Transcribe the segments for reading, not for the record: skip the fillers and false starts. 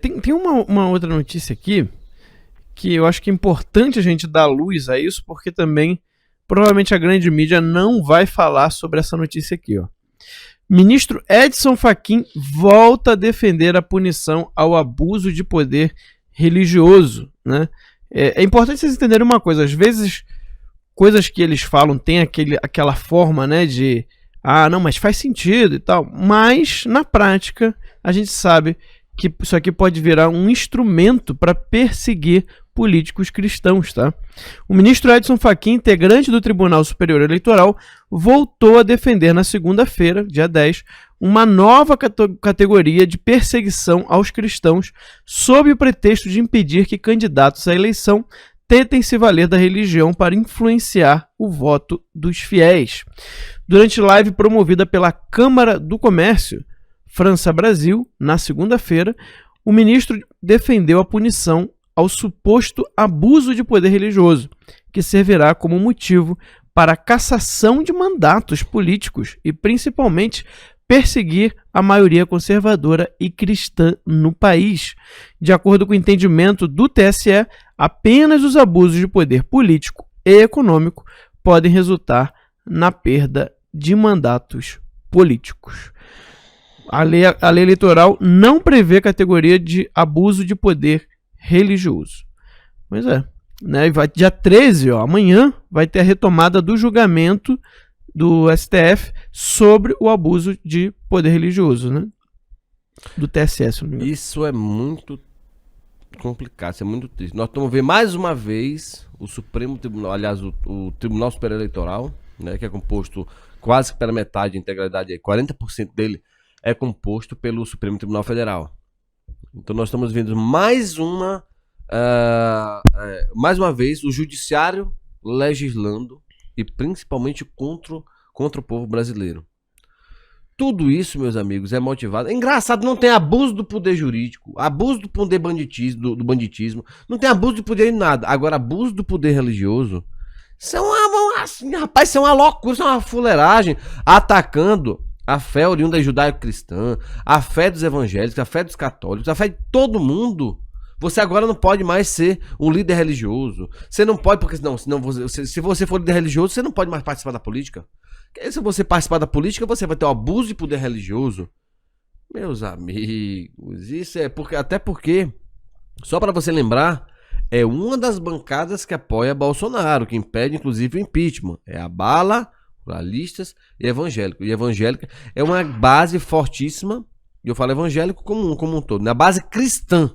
Tem uma outra notícia aqui que eu acho que é importante a gente dar luz a isso, porque também provavelmente a grande mídia não vai falar sobre essa notícia aqui, ó. Ministro Edson Fachin volta a defender a punição ao abuso de poder religioso, né? É importante vocês entenderem uma coisa, às vezes coisas que eles falam tem aquela forma, né, de não, mas faz sentido e tal, mas na prática a gente sabe que isso aqui pode virar um instrumento para perseguir políticos cristãos, tá? O ministro Edson Fachin, integrante do Tribunal Superior Eleitoral, voltou a defender na segunda-feira, dia 10, uma nova categoria de perseguição aos cristãos, sob o pretexto de impedir que candidatos à eleição tentem se valer da religião para influenciar o voto dos fiéis. Durante live promovida pela Câmara do Comércio, França Brasil, na segunda-feira, o ministro defendeu a punição ao suposto abuso de poder religioso, que servirá como motivo para a cassação de mandatos políticos e, principalmente, perseguir a maioria conservadora e cristã no país. De acordo com o entendimento do TSE, apenas os abusos de poder político e econômico podem resultar na perda de mandatos políticos. A lei eleitoral não prevê categoria de abuso de poder religioso. Pois é, né? Dia 13, amanhã, vai ter a retomada do julgamento do STF sobre o abuso de poder religioso, né? Do TSE, se não me engano. Isso é muito complicado, isso é muito triste. Nós estamos vendo mais uma vez o Supremo Tribunal, aliás, o Tribunal Superior Eleitoral, né, que é composto quase que pela metade de integralidade, 40% dele é composto pelo Supremo Tribunal Federal. Então nós estamos vendo mais uma vez o judiciário legislando e principalmente contra o povo brasileiro. Tudo isso, meus amigos, é motivado. É engraçado, não tem abuso do poder jurídico, abuso do poder banditismo, do banditismo, não tem abuso de poder em nada. Agora, abuso do poder religioso, isso é rapaz, isso é uma loucura, isso é uma fuleiragem, atacando a fé oriunda judaico-cristã, a fé dos evangélicos, a fé dos católicos, a fé de todo mundo. Você agora não pode mais ser um líder religioso. Você não pode, porque senão se você for líder religioso, você não pode mais participar da política. Porque se você participar da política, você vai ter um abuso de poder religioso. Meus amigos, isso é até porque, só para você lembrar, é uma das bancadas que apoia Bolsonaro, que impede inclusive o impeachment. É a Bala, pluralistas e evangélico. E evangélica é uma base fortíssima, e eu falo evangélico como um todo, na base cristã.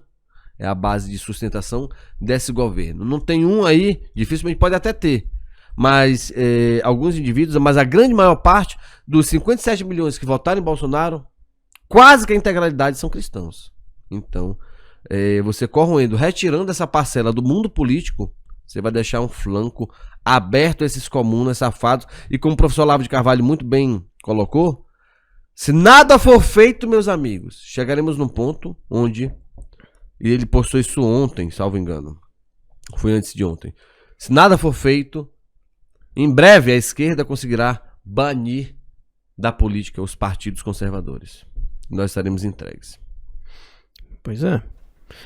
É a base de sustentação desse governo. Não tem um aí, dificilmente pode até ter, mas alguns indivíduos, mas a grande maior parte dos 57 milhões que votaram em Bolsonaro, quase que a integralidade são cristãos. Então, você corroendo, retirando essa parcela do mundo político, você vai deixar um flanco aberto a esses comunas safados. E como o professor Olavo de Carvalho muito bem colocou, se nada for feito, meus amigos, chegaremos num ponto onde, e ele postou isso ontem, salvo engano, foi antes de ontem, se nada for feito, em breve a esquerda conseguirá banir da política os partidos conservadores. Nós estaremos entregues. Pois é.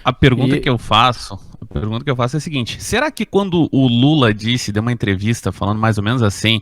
A pergunta que eu faço é a seguinte: será que quando o Lula deu uma entrevista falando mais ou menos assim,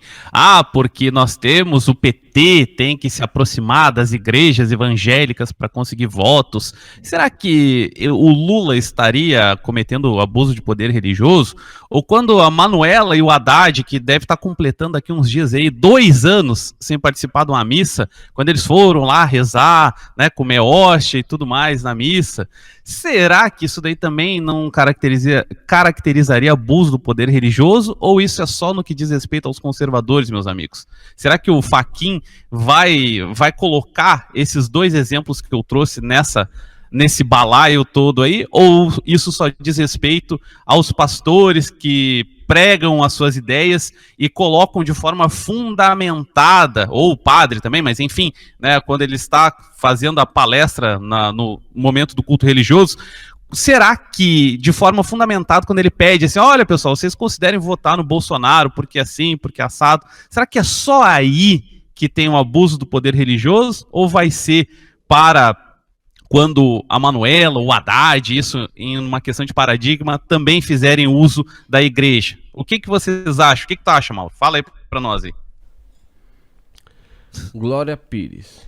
porque nós temos o PT tem que se aproximar das igrejas evangélicas para conseguir votos, será que o Lula estaria cometendo abuso de poder religioso? Ou quando a Manuela e o Haddad, que deve estar completando aqui uns dias aí, 2 anos sem participar de uma missa, quando eles foram lá rezar, né, comer hóstia e tudo mais na missa, será que isso daí também não caracterizaria abuso do poder religioso? Ou isso é só no que diz respeito aos conservadores, meus amigos? Será que o Fachin vai colocar esses 2 exemplos que eu trouxe nesse balaio todo aí? Ou isso só diz respeito aos pastores que pregam as suas ideias e colocam de forma fundamentada, ou o padre também, mas enfim, né, quando ele está fazendo a palestra no momento do culto religioso, será que de forma fundamentada, quando ele pede assim, olha pessoal, vocês considerem votar no Bolsonaro porque assim, porque assado, será que é só aí que tem um abuso do poder religioso, ou vai ser para quando a Manuela, o Haddad, isso em uma questão de paradigma, também fizerem uso da igreja. O que vocês acham? O que tu acha, Mauro? Fala aí pra nós aí. Glória Pires.